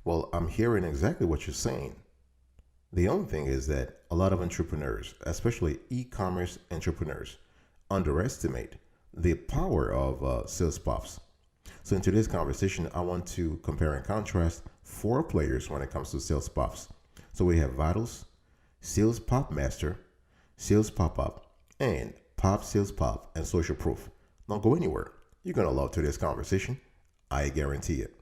Well, I'm hearing exactly what you're saying. The only thing is that a lot of entrepreneurs, especially e-commerce entrepreneurs, underestimate the power of sales puffs. So in today's conversation, I want to compare and contrast four players when it comes to sales puffs. So we have Vitals, Sales Pop Master, Sales Pop Up, and Pop Sales Pop and Social Proof. Don't go anywhere. You're going to love today's conversation. I guarantee it.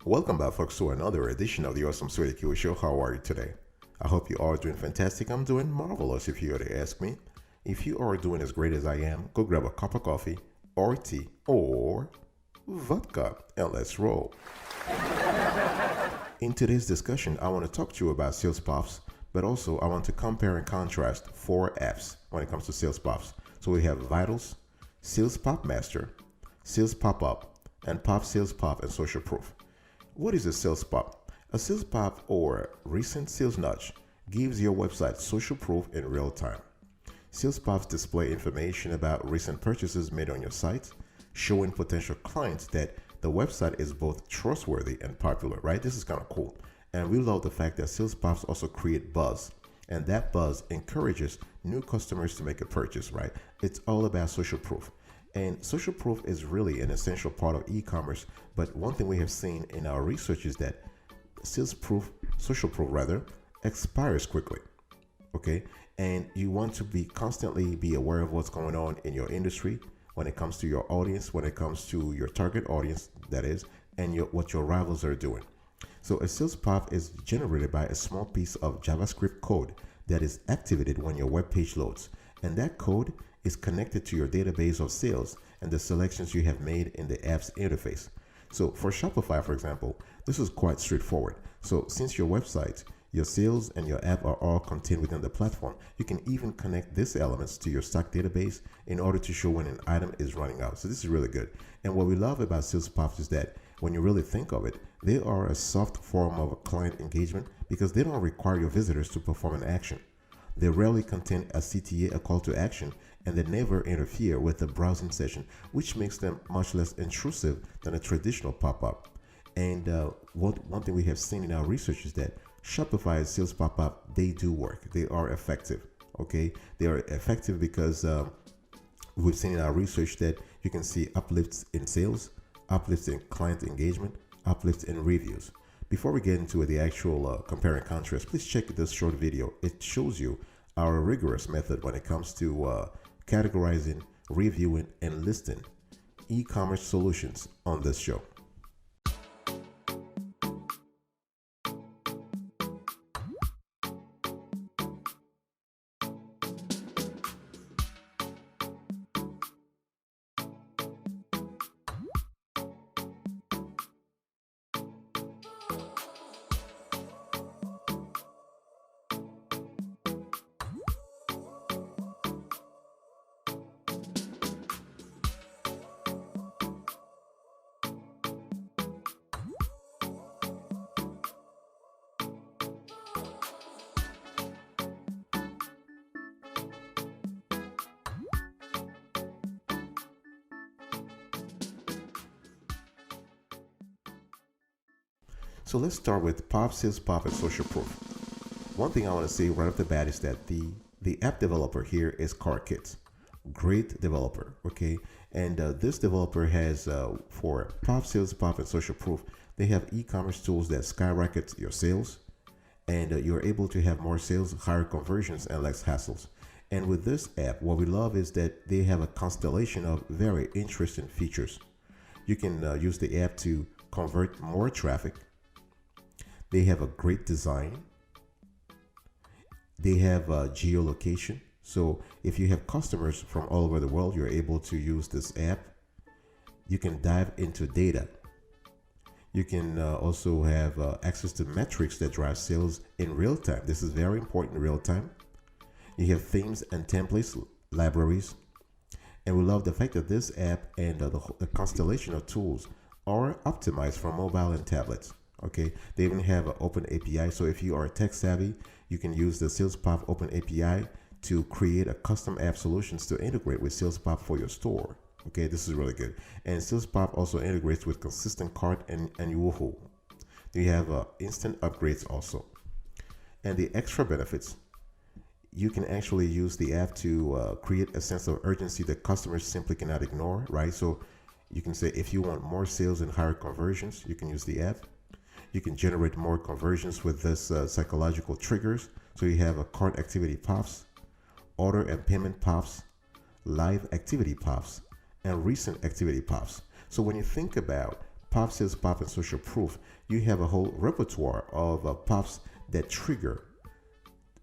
Welcome back, folks, to another edition of the Awesome Sweetie Q Show. How are you today? I hope you are doing fantastic. I'm doing marvelous, if you were to ask me. If you are doing as great as I am, go grab a cup of coffee or tea or vodka and let's roll. In today's discussion, I want to talk to you about sales puffs, but also I want to compare and contrast four apps when it comes to sales puffs. So we have Vitals, Sales Pop Master, Sales Pop Up, and Pop Sales Pop and Social Proof. What is a sales pop? A sales pop or recent sales nudge gives your website social proof in real time. Sales pops display information about recent purchases made on your site, showing potential clients that the website is both trustworthy and popular, right? This is kind of cool. And we love the fact that sales pops also create buzz, and that buzz encourages new customers to make a purchase, right? It's all about social proof. And social proof is really an essential part of e-commerce. But one thing we have seen in our research is that social proof rather, expires quickly. Okay. And you want to constantly be aware of what's going on in your industry when it comes to your audience, when it comes to your target audience, that is, and what your rivals are doing. So a sales pop is generated by a small piece of JavaScript code that is activated when your web page loads. And that code is connected to your database of sales and the selections you have made in the app's interface. So for Shopify, for example, this is quite straightforward. So since your website, your sales, and your app are all contained within the platform, you can even connect these elements to your stock database in order to show when an item is running out. So this is really good. And what we love about sales pops is that when you really think of it, they are a soft form of client engagement because they don't require your visitors to perform an action. They rarely contain a CTA, a call to action, and they never interfere with the browsing session, which makes them much less intrusive than a traditional pop-up. And one thing we have seen in our research is that Shopify's sales pop-up, they do work. They are effective, okay? They are effective because we've seen in our research that you can see uplifts in sales, uplifts in client engagement, uplifts in reviews. Before we get into the actual compare and contrast, please check this short video. It shows you our rigorous method when it comes to categorizing, reviewing, and listing e-commerce solutions on this show. So let's start with Pop Sales Pop and Social Proof. One thing I want to say right off the bat is that the app developer here is CarKit. Great developer, okay? And this developer has, for Pop Sales Pop and Social Proof, they have e-commerce tools that skyrocket your sales, and you're able to have more sales, higher conversions, and less hassles. And with this app, what we love is that they have a constellation of very interesting features. You can use the app to convert more traffic. They have a great design. They have geolocation. So if you have customers from all over the world, you're able to use this app. You can dive into data. You can also have access to metrics that drive sales in real time. This is very important in real time. You have themes and templates, libraries, and we love the fact that this app and the constellation of tools are optimized for mobile and tablets. Okay, they even have an open API. So if you are tech savvy, you can use the SalesPop open API to create a custom app solutions to integrate with SalesPop for your store. Okay, this is really good. And SalesPop also integrates with consistent cart and Woohoo. They have instant upgrades also. And the extra benefits, you can actually use the app to create a sense of urgency that customers simply cannot ignore, right? So you can say if you want more sales and higher conversions, you can use the app. You can generate more conversions with this psychological triggers. So you have a cart activity pops, order and payment pops, live activity pops, and recent activity pops. So when you think about pop, sales pop, and social proof, you have a whole repertoire of pops that trigger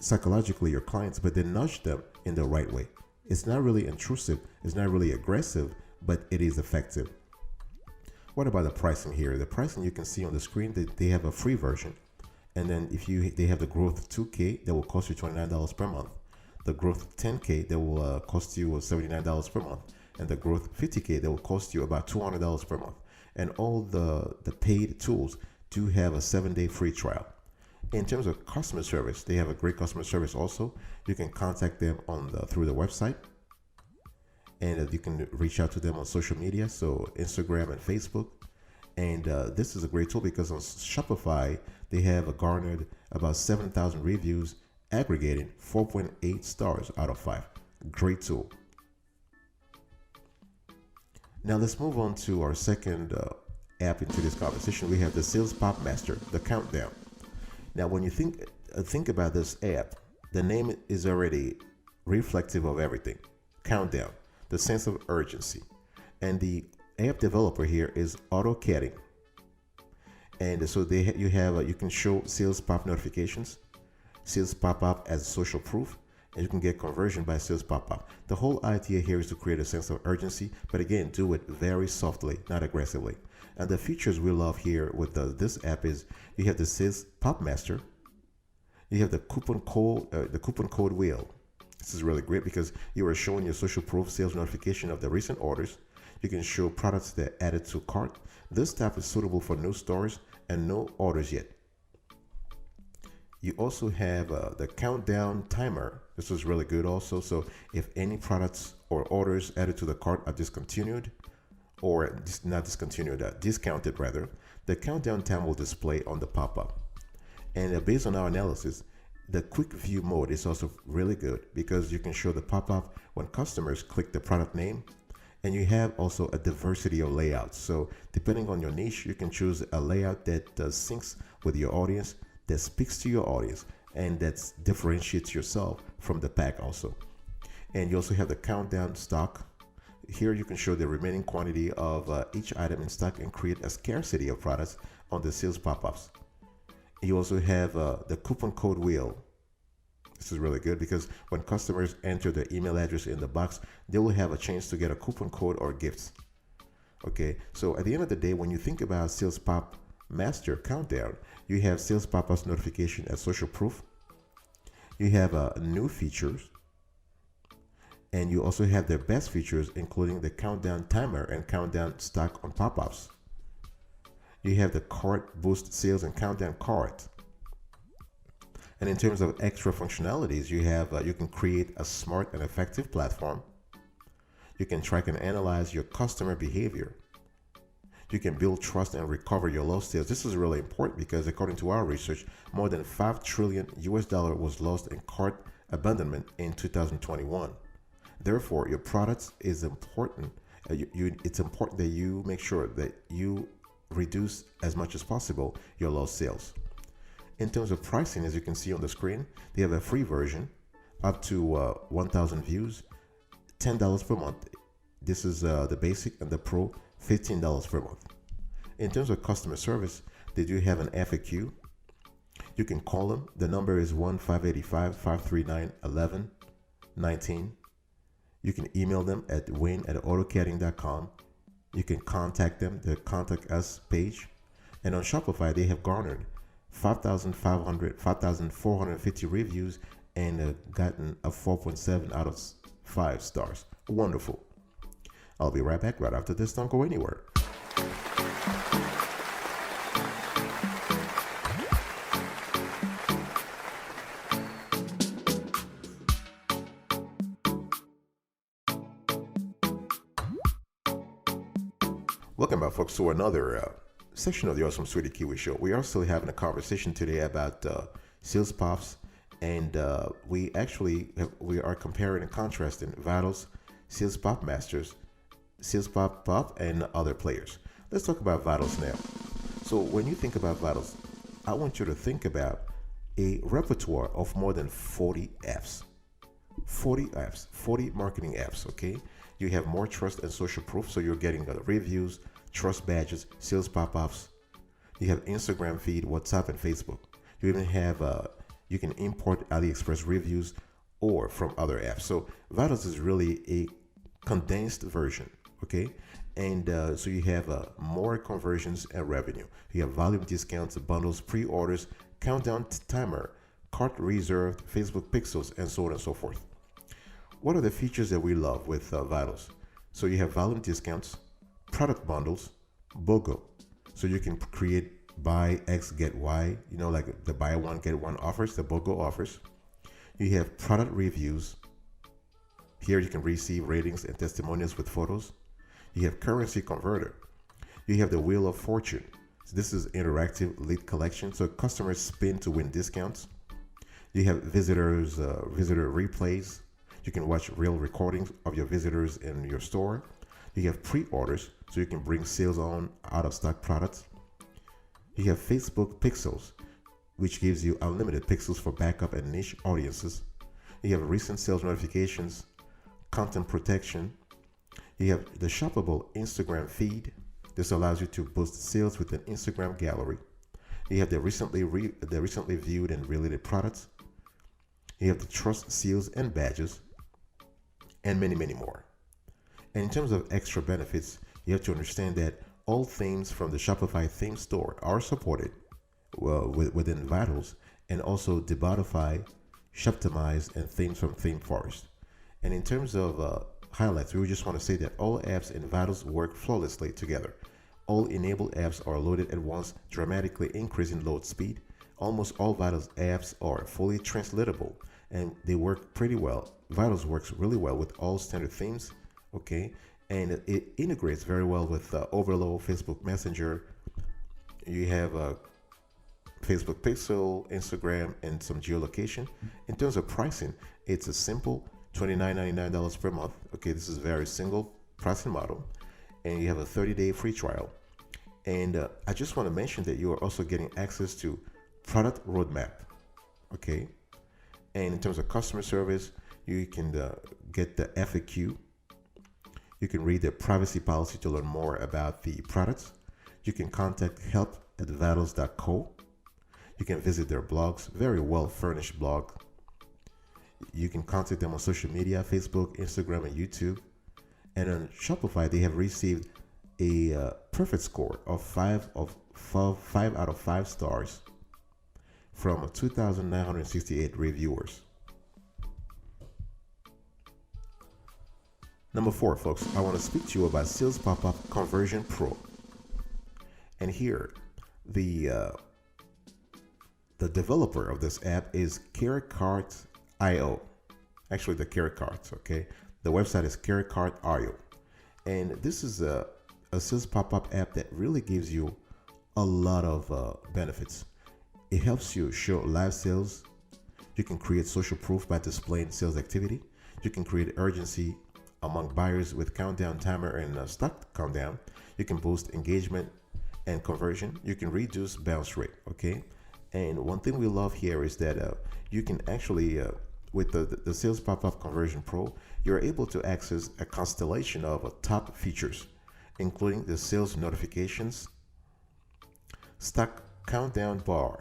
psychologically your clients, but they nudge them in the right way. It's not really intrusive, it's not really aggressive, but it is effective. What about the pricing here? The pricing you can see on the screen, they have a free version. And then they have the growth 2K that will cost you $29 per month. The growth 10K that will cost you $79 per month. And the growth 50K that will cost you about $200 per month. And all the paid tools do have a 7-day free trial. In terms of customer service, they have a great customer service also. You can contact them through the website. And you can reach out to them on social media, so Instagram and Facebook. And this is a great tool because on Shopify, they have garnered about 7,000 reviews, aggregating 4.8 stars out of 5. Great tool. Now let's move on to our second app into this conversation. We have the Sales Pop Master, the Countdown. Now, when you think about this app, the name is already reflective of everything. Countdown, the sense of urgency, and the app developer here is AutoCADing. And so you can show sales pop notifications, sales pop up as social proof, and you can get conversion by sales pop up. The whole idea here is to create a sense of urgency, but again, do it very softly, not aggressively. And the features we love here with this app is you have the Sales Pop Master, you have the coupon code wheel. This is really great because you are showing your social proof sales notification of the recent orders. You can show products that added to cart. This tab is suitable for new stores and no orders yet. You also have the countdown timer. This is really good also. So if any products or orders added to the cart are discontinued, or not discontinued, discounted rather, the countdown time will display on the pop-up. And based on our analysis, the quick view mode is also really good because you can show the pop-up when customers click the product name, and you have also a diversity of layouts. So depending on your niche, you can choose a layout that syncs with your audience, that speaks to your audience, and that differentiates yourself from the pack also. And you also have the countdown stock. Here you can show the remaining quantity of each item in stock and create a scarcity of products on the sales pop-ups. You also have the coupon code wheel. This is really good because when customers enter their email address in the box, they will have a chance to get a coupon code or gifts. Okay, so at the end of the day, when you think about Sales Pop Master Countdown, you have Sales Pop-Ups notification as social proof. You have new features. And you also have their best features, including the countdown timer and countdown stock on pop-ups. You have the cart boost sales and countdown cart. And in terms of extra functionalities, you can create a smart and effective platform. You can track and analyze your customer behavior. You can build trust and recover your lost sales. This is really important because according to our research, more than $5 trillion was lost in cart abandonment in 2021. Therefore, your product is important. It's important that you make sure that you reduce as much as possible your lost sales. In terms of pricing, as you can see on the screen, they have a free version up to 1,000 views, $10 per month. This is the basic, and the pro, $15 per month. In terms of customer service, they do have an FAQ. You can call them. The number is 1-585-539-1119. You can email them at wayne@autocading.com. You can contact them, the Contact Us page. And on Shopify, they have garnered 5,450 reviews and gotten a 4.7 out of 5 stars. Wonderful. I'll be right back right after this. Don't go anywhere. Welcome back, folks, to another section of the Awesome Sweetie Kiwi Show. We are still having a conversation today about sales pops, and we are comparing and contrasting Vitals, Sales Pop Masters, Sales Pop, and other players. Let's talk about Vitals now. So when you think about Vitals, I want you to think about a repertoire of more than 40 apps. 40 apps, 40 marketing apps, okay? You have more trust and social proof, so you're getting reviews, trust badges, sales pop-ups. You have Instagram feed, WhatsApp, and Facebook. You even have, you can import AliExpress reviews or from other apps. So Vitals is really a condensed version, okay? And so you have more conversions and revenue. You have volume discounts, bundles, pre-orders, countdown timer, cart reserved, Facebook pixels, and so on and so forth. What are the features that we love with Vitals? So you have volume discounts, product bundles, BOGO. So you can create buy X, get Y, like the buy one, get one offers, the BOGO offers. You have product reviews. Here you can receive ratings and testimonials with photos. You have currency converter. You have the Wheel of Fortune. So this is interactive lead collection. So customers spin to win discounts. You have visitor replays. You can watch real recordings of your visitors in your store. You have pre-orders, so you can bring sales on out-of-stock products. You have Facebook Pixels, which gives you unlimited pixels for backup and niche audiences. You have recent sales notifications, content protection. You have the shoppable Instagram feed. This allows you to boost sales with an Instagram gallery. You have the recently viewed and related products. You have the trust seals and badges, and many, many more. And in terms of extra benefits, you have to understand that all themes from the Shopify theme store are supported within Vitals, and also Debotify, Shoptimize, and themes from Theme Forest. And in terms of highlights, we just want to say that all apps in Vitals work flawlessly together. All enabled apps are loaded at once, dramatically increasing load speed. Almost all Vitals apps are fully translatable, and they work pretty well. Vitals works really well with all standard themes, okay? And it integrates very well with Overload, Facebook Messenger. You have Facebook Pixel, Instagram, and some geolocation. In terms of pricing, it's a simple $29.99 per month. Okay, this is a very single pricing model. And you have a 30-day free trial. And I just want to mention that you are also getting access to product roadmap, okay? And in terms of customer service, you can get the FAQ. You can read the privacy policy to learn more about the products. You can contact help@vitals.co. You can visit their blogs, very well furnished blog. You can contact them on social media, Facebook, Instagram, and YouTube. And on Shopify, they have received a perfect score of 5 out of 5 stars from 2,968 reviewers. Number 4, folks, I want to speak to you about Sales Pop-Up Conversion Pro. And here, the developer of this app is CareCart.io. Actually, the CareCart, okay? The website is CareCart.io. And this is a sales pop-up app that really gives you a lot of benefits. It helps you show live sales. You can create social proof by displaying sales activity. You can create urgency among buyers with countdown timer and stock countdown. You can boost engagement and conversion. You can reduce bounce rate, okay? And one thing we love here is that you can actually, with the Sales Pop-Up Conversion Pro, you're able to access a constellation of top features, including the sales notifications, stock countdown bar,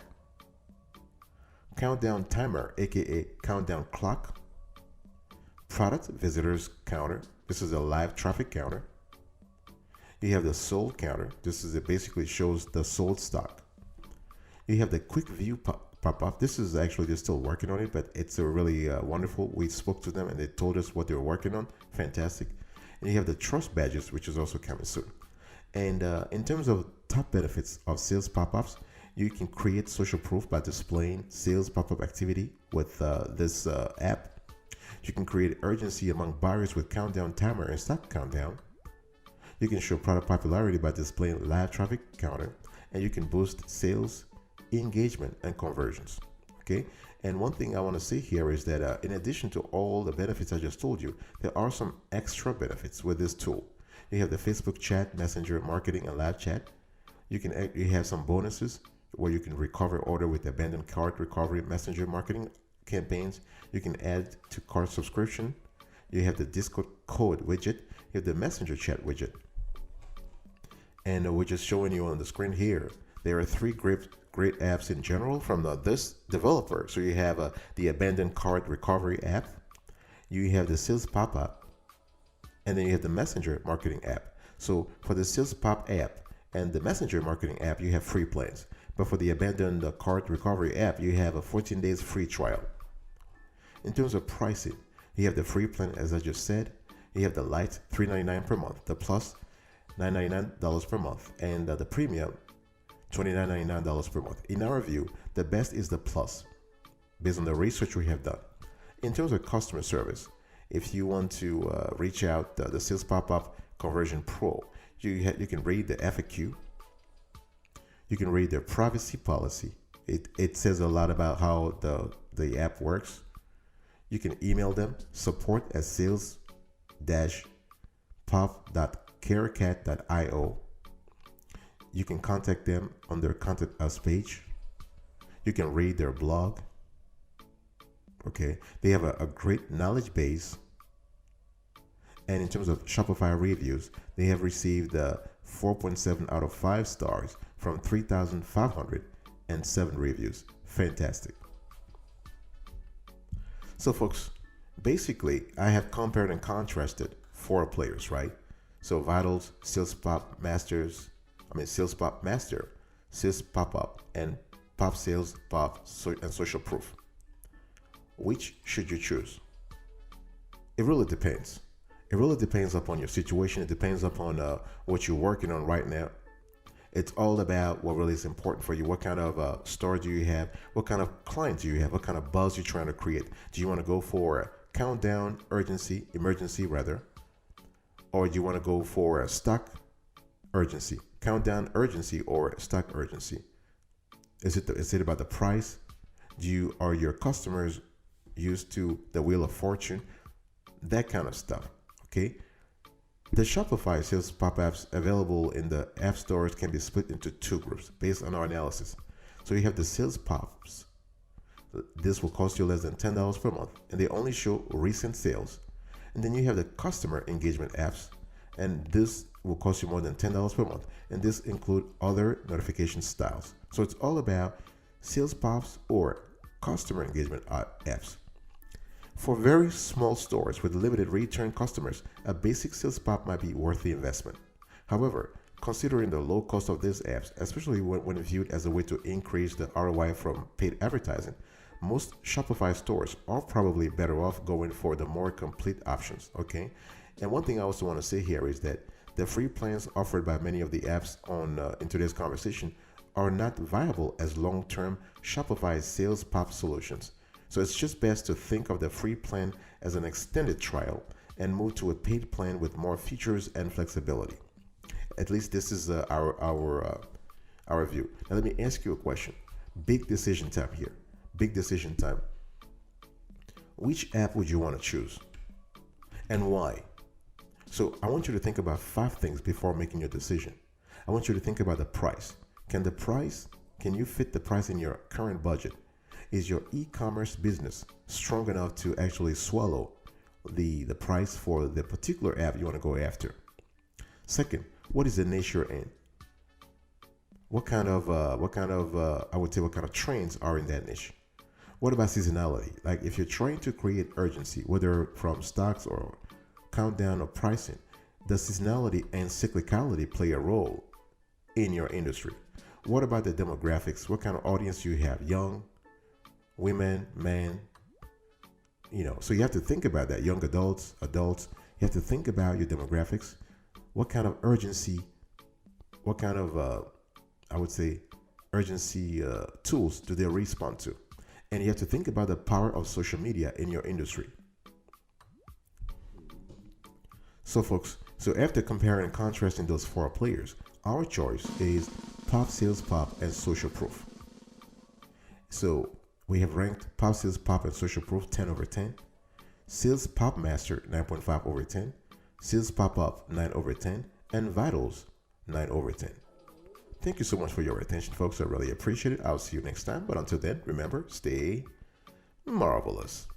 countdown timer, aka countdown clock, product visitors counter. This is a live traffic counter. You have the sold counter. This is it basically shows the sold stock. You have the quick view pop up. This is actually, they're still working on it, but it's a really wonderful. We spoke to them and they told us what they were working on. Fantastic. And you have the trust badges, which is also coming soon. And in terms of top benefits of sales pop-ups, you can create social proof by displaying sales pop-up activity with this app. You can create urgency among buyers with countdown timer and stock countdown. You can show product popularity by displaying live traffic counter, and you can boost sales, engagement, and conversions. Okay. And one thing I want to say here is that in addition to all the benefits I just told you, there are some extra benefits with this tool. You have the Facebook chat, messenger marketing, and live chat. You have some bonuses where you can recover order with abandoned cart recovery, messenger marketing campaigns. You can add to cart subscription. You have the Discord code widget. You have the messenger chat widget. And we're just showing you on the screen here. There are three great apps in general from this developer. So you have the abandoned cart recovery app. You have the sales pop-up. And then you have the messenger marketing app. So for the sales pop app and the messenger marketing app, you have free plans. But for the abandoned cart recovery app, you have a 14 days free trial. In terms of pricing, you have the free plan, as I just said. You have the light, $3.99 per month. The plus, $9.99 per month. And the premium, $29.99 per month. In our view, the best is the plus, based on the research we have done. In terms of customer service, if you want to reach out the Sales Pop-Up Conversion Pro, you can read the FAQ. You can read their privacy policy. It says a lot about how the app works. You can email them, support@sales-pop.carecat.io. You can contact them on their Contact Us page. You can read their blog. Okay, they have a great knowledge base. And in terms of Shopify reviews, they have received 4.7 out of 5 stars from 3,507 reviews. Fantastic. So folks, basically, I have compared and contrasted 4 players, right? So Vitals, Sales Pop Master, Sales Pop Up, and Pop Sales Pop and Social Proof. Which should you choose? It really depends. It really depends upon your situation. It depends upon what you're working on right now. It's all about what really is important for you. What kind of store do you have? What kind of client do you have? What kind of buzz you're trying to create? Do you want to go for a countdown, emergency rather? Or do you want to go for a stock urgency, countdown urgency, or stock urgency? Is it about the price? Are your customers used to the Wheel of Fortune? That kind of stuff. Okay. The Shopify sales pop-ups available in the app stores can be split into 2 groups based on our analysis. So you have the sales pops. This will cost you less than $10 per month, and they only show recent sales. And then you have the customer engagement apps, and this will cost you more than $10 per month. And this include other notification styles. So it's all about sales pops or customer engagement apps. For very small stores with limited return customers, a basic sales pop might be worth the investment. However, considering the low cost of these apps, especially when viewed as a way to increase the ROI from paid advertising, most Shopify stores are probably better off going for the more complete options, okay? And one thing I also want to say here is that the free plans offered by many of the apps in today's conversation are not viable as long-term Shopify sales pop solutions. So it's just best to think of the free plan as an extended trial and move to a paid plan with more features and flexibility. At least this is our view. Now let me ask you a question. Big decision time here. Big decision time. Which app would you want to choose? And why? So I want you to think about 5 things before making your decision. I want you to think about the price. Can you fit the price in your current budget? Is your e-commerce business strong enough to actually swallow the price for the particular app you want to go after? Second, what is the niche you're in? What kind of trends are in that niche? What about seasonality? Like if you're trying to create urgency, whether from stocks or countdown or pricing, Does seasonality and cyclicality play a role in your industry? What about the demographics? What kind of audience you have? Young, women, men, so you have to think about that. Young adults, you have to think about your demographics. What kind of urgency, what kind of, I would say, urgency tools do they respond to? And you have to think about the power of social media in your industry. So folks, after comparing and contrasting those four players, our choice is Pop, Sales Pop, and Social Proof. So we have ranked Pop, Sales Pop, and Social Proof 10 over 10. Sales Pop Master 9.5 over 10. Sales Pop Up 9 over 10. And Vitals 9 over 10. Thank you so much for your attention, folks. I really appreciate it. I'll see you next time. But until then, remember, stay marvelous.